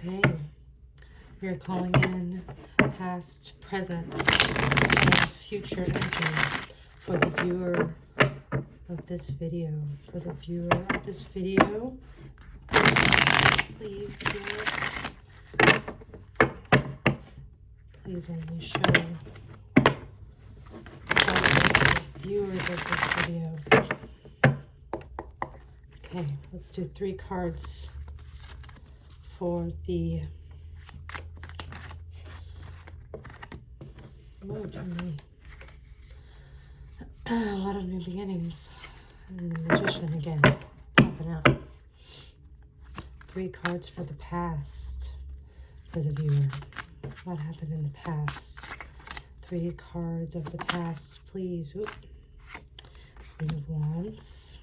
Okay, we're calling in past, present, and future energy for the viewer of this video. For the viewer of this video, please, please only show the viewers of this video. Okay, let's do 3 cards for the a lot of new beginnings. And the Magician again popping out. 3 cards for the past for the viewer. What happened in the past? 3 cards of the past, please. Oop. Queen of Wands.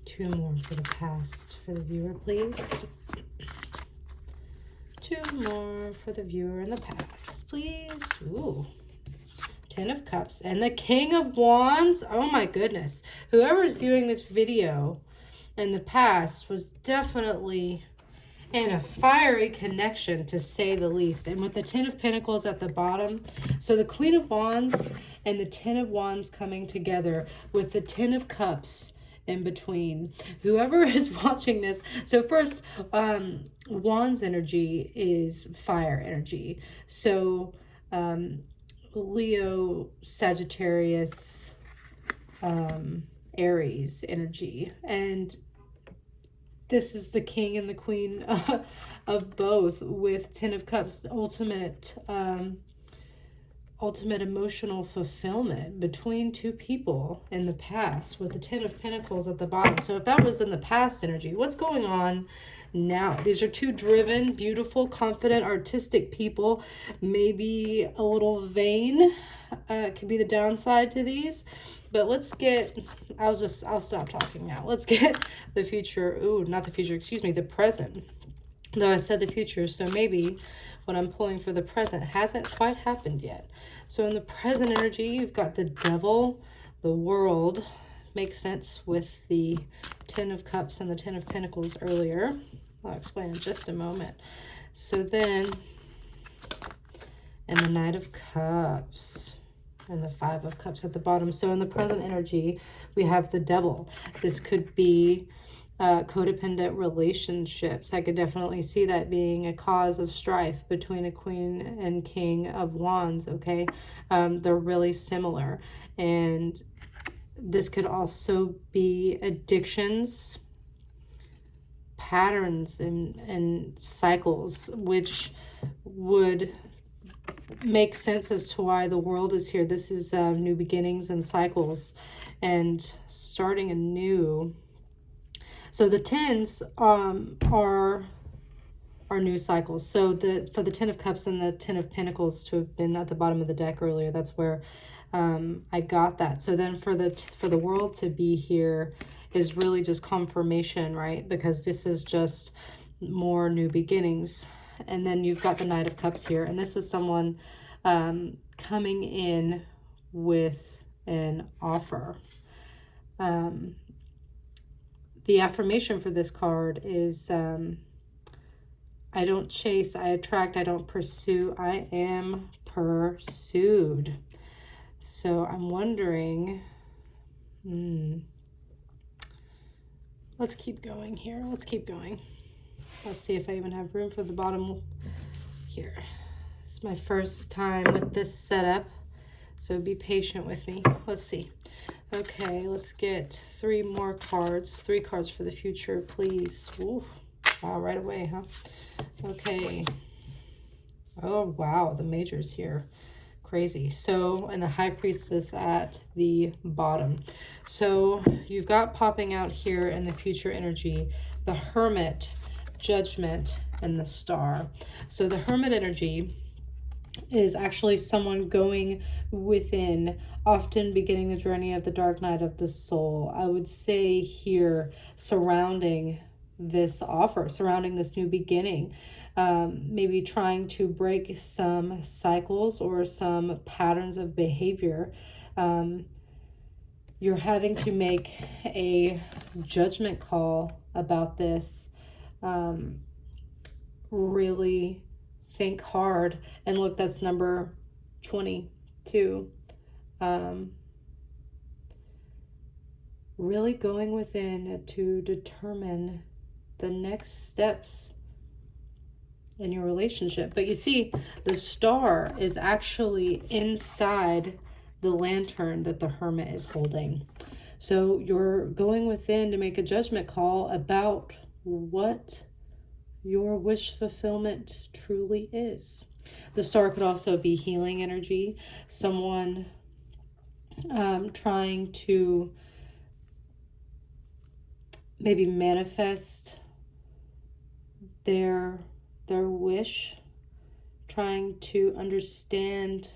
2 more for the past for the viewer, please. 2 more for the viewer in the past, please. Ooh. 10 of Cups and the King of Wands. Oh my goodness. Whoever is viewing this video in the past was definitely in a fiery connection, to say the least. And with the 10 of Pentacles at the bottom, so the Queen of Wands and the 10 of Wands coming together with the 10 of Cups in between. Whoever is watching this, so first, Wands energy is fire energy. So Leo, Sagittarius, Aries energy, and this is the king and the queen of both, with 10 of Cups, ultimate emotional fulfillment between 2 people in the past, with the 10 of Pentacles at the bottom. So if that was in the past energy, what's going on now? These are 2 driven, beautiful, confident, artistic people. Maybe a little vain could be the downside to these. But let's get, I'll stop talking now. Let's get the future. Ooh, not the future, excuse me, the present. Though I said the future, so maybe what I'm pulling for the present hasn't quite happened yet. So in the present energy, you've got the Devil, the World. Makes sense with the 10 of Cups and the 10 of Pentacles earlier. I'll explain in just a moment. So then, and the Knight of Cups and the 5 of Cups at the bottom. So in the present energy, we have the Devil. This could be codependent relationships. I could definitely see that being a cause of strife between a Queen and King of Wands, okay? They're really similar. And this could also be addictions, patterns, and cycles, which would make sense as to why the World is here. This is new beginnings and cycles and starting anew. So the 10s are new cycles. So for the 10 of Cups and the 10 of Pentacles to have been at the bottom of the deck earlier, that's where I got that. So then for the World to be here is really just confirmation, right? Because this is just more new beginnings. And then you've got the Knight of Cups here, and this is someone coming in with an offer. The affirmation for this card is, I don't chase, I attract, I don't pursue, I am pursued. So I'm wondering, let's keep going here. Let's keep going. Let's see if I even have room for the bottom here. It's my first time with this setup, so be patient with me. Let's see. Okay, let's get 3 more cards. 3 cards for the future, please. Ooh, wow, right away, huh? Okay. Oh, wow, the Major's here. Crazy. So, and the High Priestess at the bottom. So you've got popping out here in the future energy, the Hermit, Judgment, and the Star. So the Hermit energy is actually someone going within, often beginning the journey of the dark night of the soul. I would say here, surrounding this offer, surrounding this new beginning, maybe trying to break some cycles or some patterns of behavior. You're having to make a judgment call about this. really think hard. And look, that's number 22. Really going within to determine the next steps in your relationship. But you see, the star is actually inside the lantern that the hermit is holding. So you're going within to make a judgment call about what your wish fulfillment truly is. The star could also be healing energy, someone trying to maybe manifest their wish, trying to understand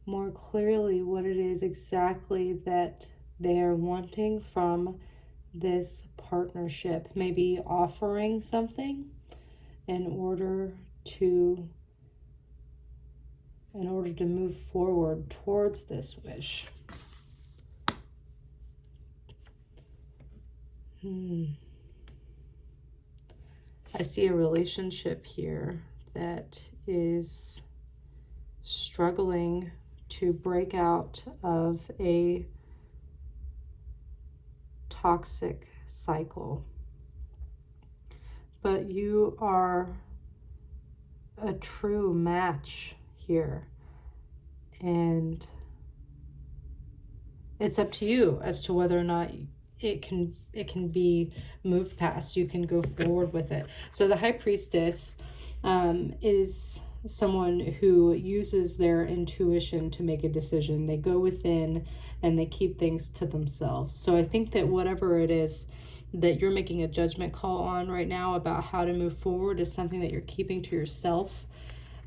more clearly what it is exactly that they are wanting from this partnership, maybe offering something in order to move forward towards this wish. I see a relationship here that is struggling to break out of a toxic cycle. But you are a true match here. And it's up to you as to whether or not it can be moved past. You can go forward with it. So the High Priestess is someone who uses their intuition to make a decision. They go within and they keep things to themselves. So I think that whatever it is that you're making a judgment call on right now about how to move forward is something that you're keeping to yourself,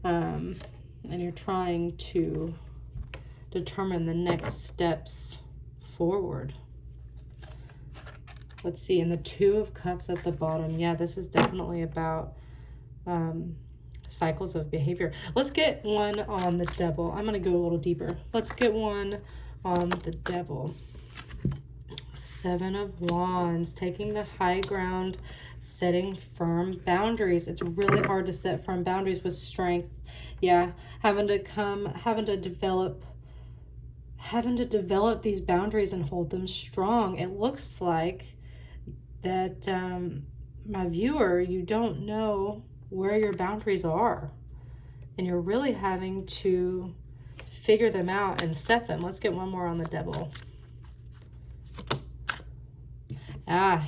and you're trying to determine the next steps forward. Let's see, and the Two of Cups at the bottom. Yeah, this is definitely about cycles of behavior. Let's get one on the Devil. I'm going to go a little deeper. Let's get one on the Devil. Seven of Wands, taking the high ground, setting firm boundaries. It's really hard to set firm boundaries with strength. Yeah, having to develop these boundaries and hold them strong. It looks like that, my viewer, you don't know where your boundaries are, and you're really having to figure them out and set them. Let's get one more on the Devil.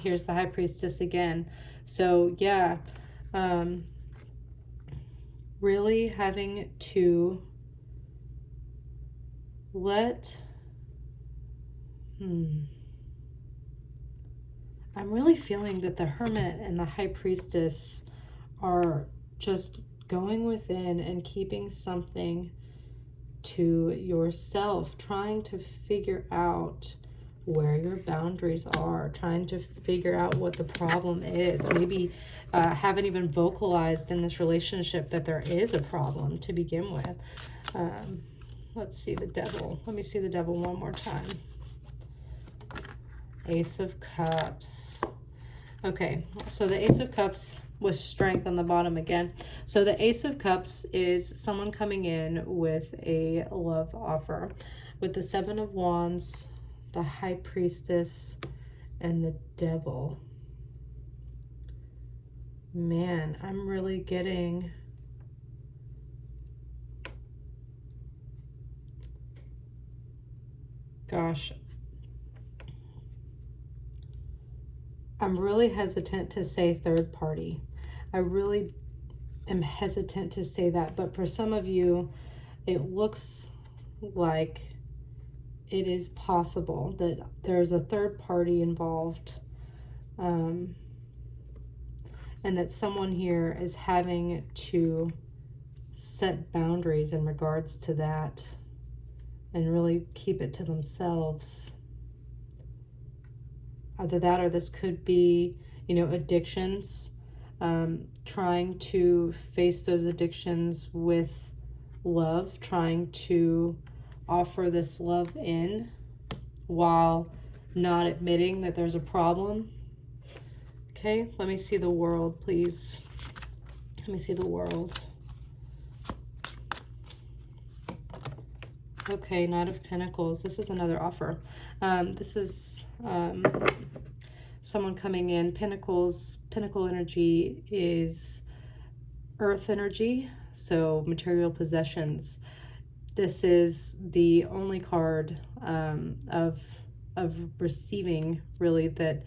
Here's the High Priestess again. So yeah, really having to let I'm really feeling that the Hermit and the High Priestess are just going within and keeping something to yourself, trying to figure out where your boundaries are, trying to figure out what the problem is. Maybe haven't even vocalized in this relationship that there is a problem to begin with. Let's see the Devil. Let me see the Devil one more time. Ace of Cups. Okay, so the Ace of Cups with strength on the bottom again. So the Ace of Cups is someone coming in with a love offer. With the Seven of Wands, the High Priestess, and the Devil. Man, I'm really getting... Gosh, I'm really hesitant to say third party. I really am hesitant to say that, but for some of you, it looks like it is possible that there's a third party involved, and that someone here is having to set boundaries in regards to that and really keep it to themselves. Either that, or this could be, addictions, trying to face those addictions with love, trying to offer this love in while not admitting that there's a problem. Okay, let me see the world, please. Let me see the world. Okay, Knight of Pentacles. This is another offer. This is someone coming in. Pentacle energy is earth energy, so material possessions. This is the only card of receiving, really, that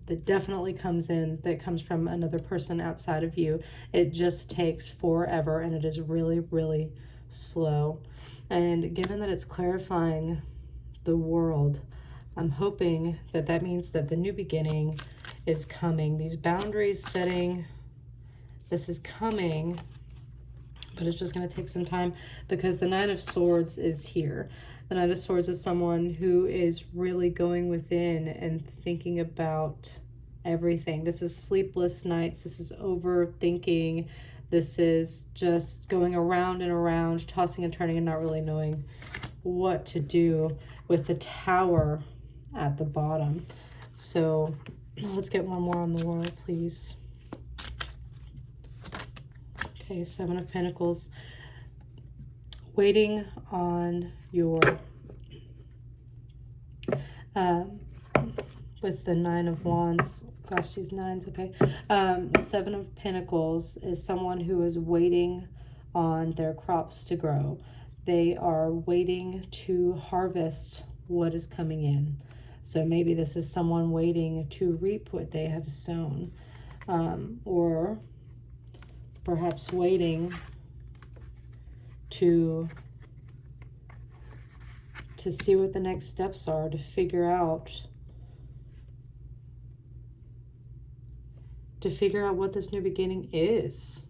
that definitely comes in, that comes from another person outside of you. It just takes forever, and it is really, really slow. And given that it's clarifying the world, I'm hoping that that means that the new beginning is coming. These boundaries setting, this is coming, but it's just going to take some time, because the Knight of Swords is here. The Knight of Swords is someone who is really going within and thinking about everything. This is sleepless nights. This is overthinking. This is just going around and around, tossing and turning and not really knowing what to do, with the Tower at the bottom. So let's get one more on the world, please. Okay, Seven of Pentacles. Waiting on your, with the Nine of Wands. Gosh, these nines, okay. Seven of Pentacles is someone who is waiting on their crops to grow. They are waiting to harvest what is coming in. So maybe this is someone waiting to reap what they have sown, or perhaps waiting to see what the next steps are, to figure out what this new beginning is.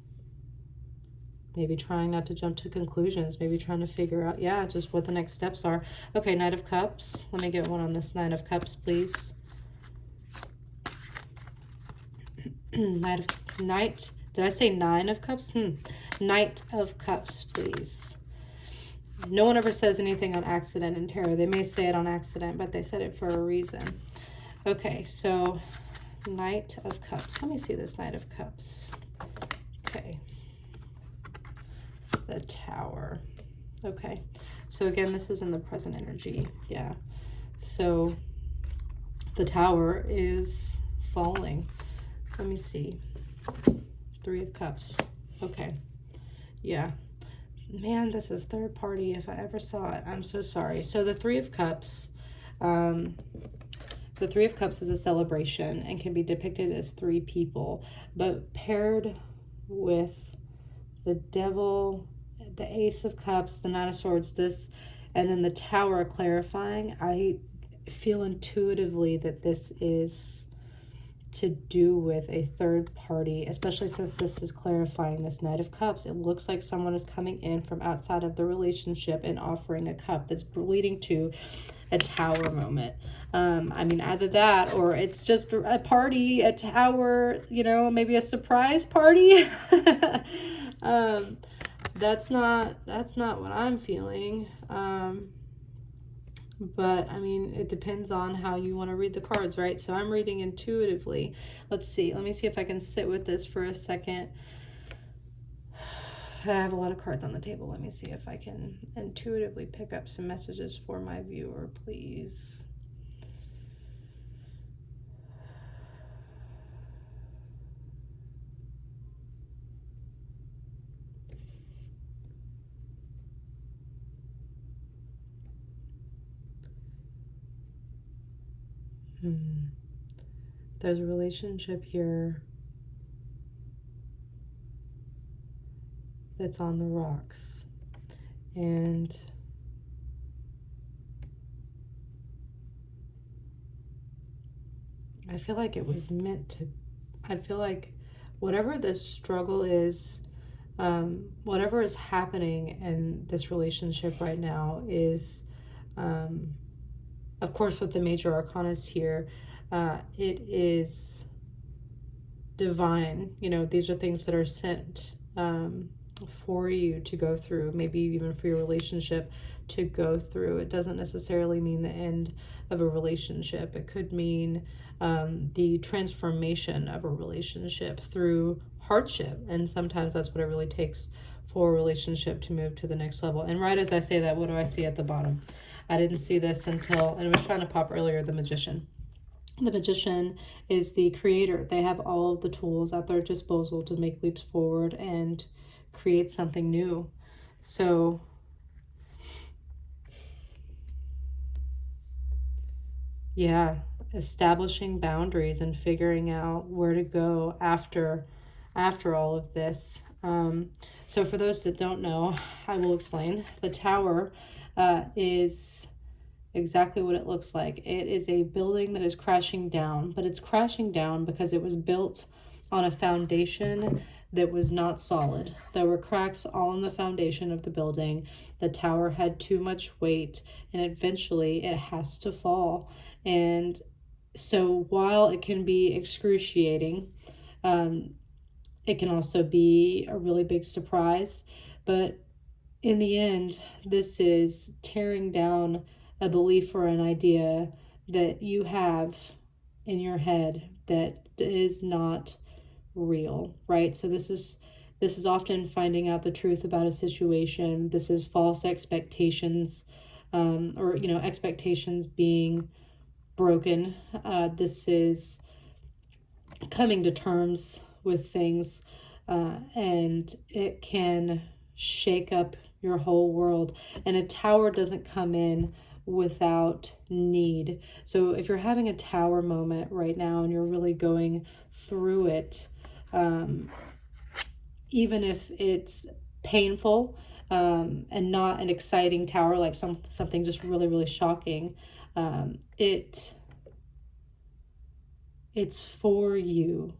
Maybe trying not to jump to conclusions, maybe trying to figure out, yeah, just what the next steps are. Okay, Knight of Cups. Let me get one on this Knight of Cups, please. Did I say Nine of Cups? Knight of Cups, please. No one ever says anything on accident in tarot. They may say it on accident, but they said it for a reason. Okay, so Knight of Cups. Let me see this Knight of Cups. Okay. The Tower. Okay. So again, this is in the present energy. Yeah. So the Tower is falling. Let me see. Three of Cups. Okay. Yeah. Man, this is third party if I ever saw it. I'm so sorry. So the Three of Cups, the Three of Cups is a celebration and can be depicted as three people, but paired with the Devil, the Ace of Cups, the Nine of Swords, this, and then the Tower clarifying, I feel intuitively that this is to do with a third party, especially since this is clarifying this Knight of Cups. It looks like someone is coming in from outside of the relationship and offering a cup that's leading to a Tower moment. I mean, either that or it's just a party, a Tower, you know, maybe a surprise party. That's not what I'm feeling. But I mean, it depends on how you want to read the cards, right? So I'm reading intuitively. Let's see. Let me see if I can sit with this for a second. I have a lot of cards on the table. Let me see if I can intuitively pick up some messages for my viewer, please. There's a relationship here that's on the rocks, and I feel like it was meant to, I feel like whatever this struggle is, whatever is happening in this relationship right now is, of course, with the major arcanas here, it is divine. You know, these are things that are sent for you to go through, maybe even for your relationship to go through. It doesn't necessarily mean the end of a relationship. It could mean the transformation of a relationship through hardship. And sometimes that's what it really takes for a relationship to move to the next level. And right as I say that, what do I see at the bottom? I didn't see this until, and it was trying to pop earlier, the Magician. The Magician is the creator. They have all of the tools at their disposal to make leaps forward and create something new. So yeah, establishing boundaries and figuring out where to go after all of this. So for those that don't know, I will explain. The Tower is exactly what it looks like. It is a building that is crashing down, but it's crashing down because it was built on a foundation that was not solid. There were cracks all in the foundation of the building. The tower had too much weight, and eventually it has to fall. And so while it can be excruciating, it can also be a really big surprise. But in the end, this is tearing down a belief or an idea that you have in your head that is not real, right? So this is often finding out the truth about a situation. This is false expectations, or expectations being broken. This is coming to terms with things, and it can shake up your whole world. And a tower doesn't come in without need. So if you're having a tower moment right now and you're really going through it, even if it's painful, and not an exciting tower, like something just really, really shocking, it's for you,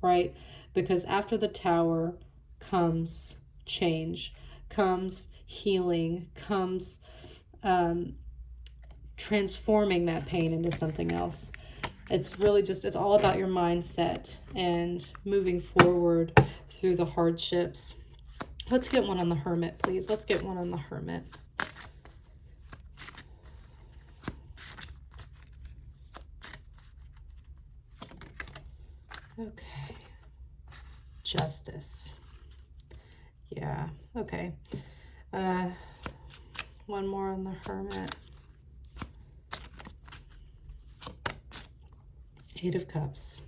right? Because after the tower comes change, comes healing, comes transforming that pain into something else. It's really just, it's all about your mindset and moving forward through the hardships. Let's get one on the Hermit, please. Let's get one on the Hermit. Okay. Justice. Yeah, okay. One more on the Hermit. Eight of Cups.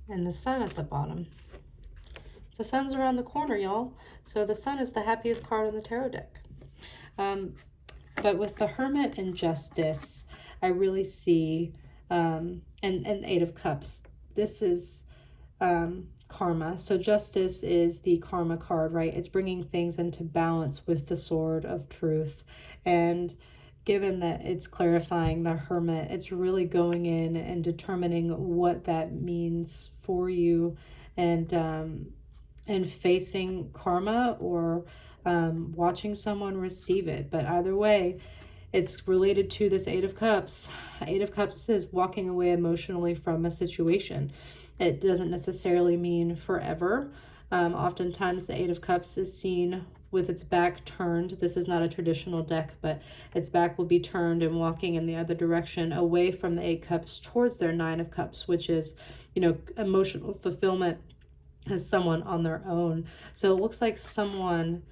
And the Sun at the bottom. The Sun's around the corner, y'all. So the Sun is the happiest card on the tarot deck. But with the Hermit and Justice, I really see, and Eight of Cups, this is karma. So Justice is the karma card, right? It's bringing things into balance with the Sword of Truth. And given that it's clarifying the Hermit, it's really going in and determining what that means for you, and facing karma, or watching someone receive it. But either way, it's related to this Eight of Cups. Eight of Cups is walking away emotionally from a situation. It doesn't necessarily mean forever. Oftentimes the Eight of Cups is seen with its back turned. This is not a traditional deck, but its back will be turned and walking in the other direction, away from the Eight Cups towards their Nine of Cups, which is, emotional fulfillment as someone on their own. So it looks like someone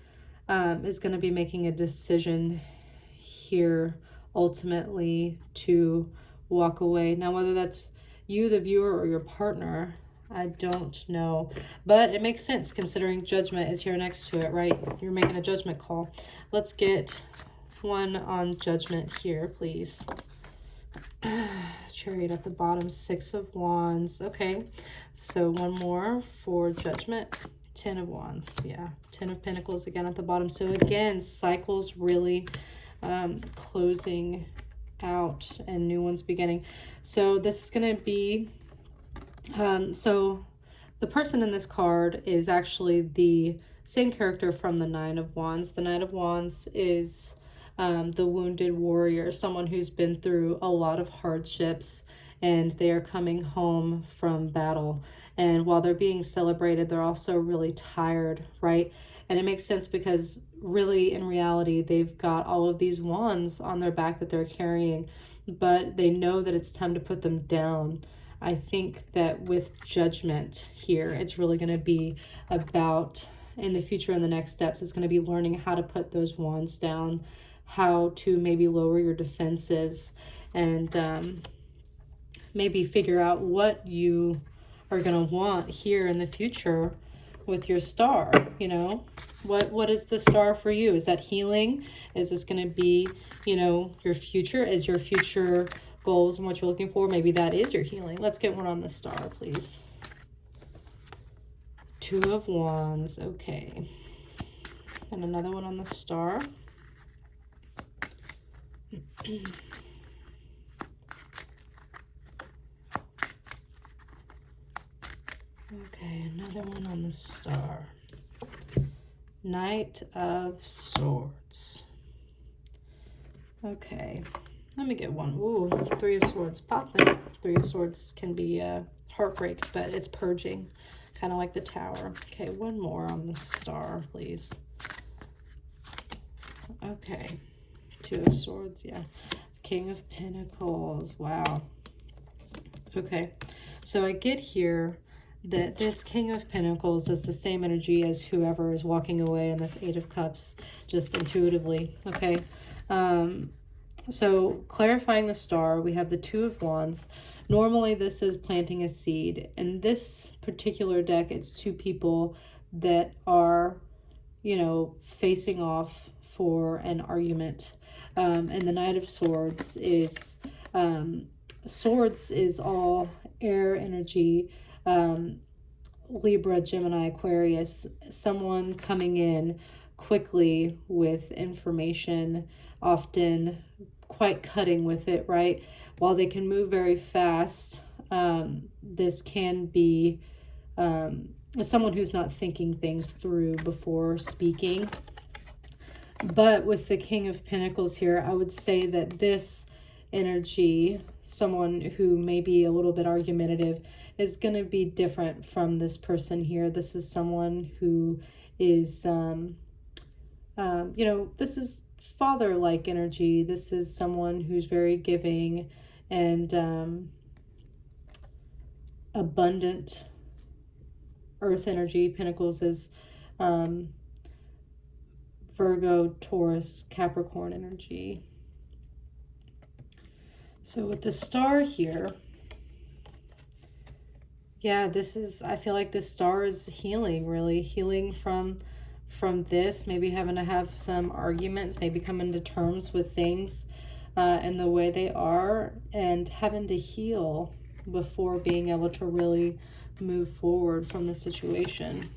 is going to be making a decision here ultimately to walk away. Now, whether that's you, the viewer, or your partner, I don't know, but it makes sense considering Judgment is here next to it, right? You're making a judgment call. Let's get one on Judgment here, please. Chariot at the bottom, Six of Wands. Okay, so one more for Judgment. Ten of Wands. Yeah, Ten of Pentacles again at the bottom. So again, cycles really closing out and new ones beginning. So this is going to be, so the person in this card is actually the same character from the Nine of Wands. The Nine of Wands is the wounded warrior, someone who's been through a lot of hardships and they are coming home from battle. And while they're being celebrated, they're also really tired, right? And it makes sense because really, in reality, they've got all of these wands on their back that they're carrying, but they know that it's time to put them down. I think that with judgment here, it's really going to be about, in the future and the next steps, it's going to be learning how to put those wands down, how to maybe lower your defenses, and maybe figure out what you are going to want here in the future with your star. You know, what is the star for you? Is that healing? Is this going to be, you know, your future? Is your future goals and what you're looking for? Maybe that is your healing. Let's get one on the star, please. Two of Wands. Okay, and another one on the star. Okay, another one on the star. Knight of Swords. Okay, let me get one. Ooh, Three of Swords popping. Three of Swords can be heartbreak, but it's purging, kind of like the Tower. Okay, one more on the star, please. Okay, Two of Swords, yeah. King of Pentacles, wow. Okay, so I get here that this King of Pentacles is the same energy as whoever is walking away in this Eight of Cups, just intuitively, okay? So clarifying the star, we have the Two of Wands. Normally this is planting a seed. In this particular deck, it's two people that are, you know, facing off for an argument. And the Knight of Swords is, Swords is all air energy, Libra, Gemini, Aquarius, someone coming in quickly with information, often quite cutting with it, right? While they can move very fast, this can be someone who's not thinking things through before speaking. But with the King of Pentacles here, I would say that this energy, someone who may be a little bit argumentative, is going to be different from this person here. This is someone who is, you know, this is father-like energy. This is someone who's very giving and abundant. Earth energy. Pentacles is Virgo, Taurus, Capricorn energy. So with the star here, yeah, this is, I feel like this star is healing, really healing from this, maybe having to have some arguments, maybe coming to terms with things and the way they are, and having to heal before being able to really move forward from the situation.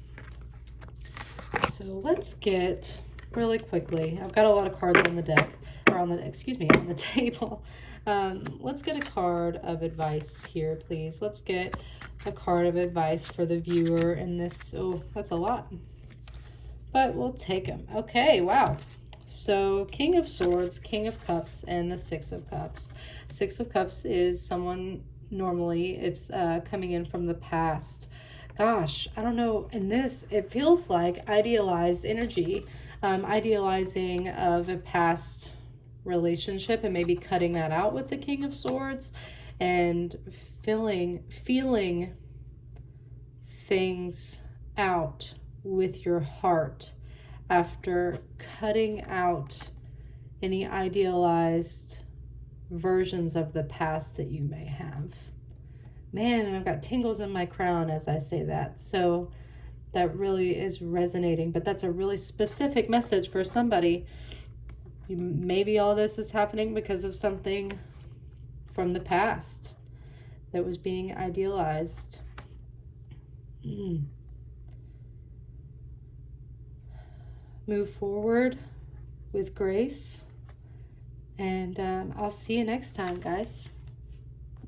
So let's get really quickly, I've got a lot of cards on the deck, or on the, excuse me, on the table. Let's get a card of advice here, please. Let's get a card of advice for the viewer in this. Oh, that's a lot, but we'll take them. Okay, wow. So King of Swords, King of Cups, and the Six of Cups. Six of Cups is someone, normally it's coming in from the past. Gosh, I don't know. In this, it feels like idealized energy, idealizing of a past relationship and maybe cutting that out with the King of Swords and feeling things out with your heart after cutting out any idealized versions of the past that you may have. Man, and I've got tingles in my crown as I say that. So that really is resonating, but that's a really specific message for somebody. Maybe all this is happening because of something from the past that was being idealized. Move forward with grace, and I'll see you next time, guys.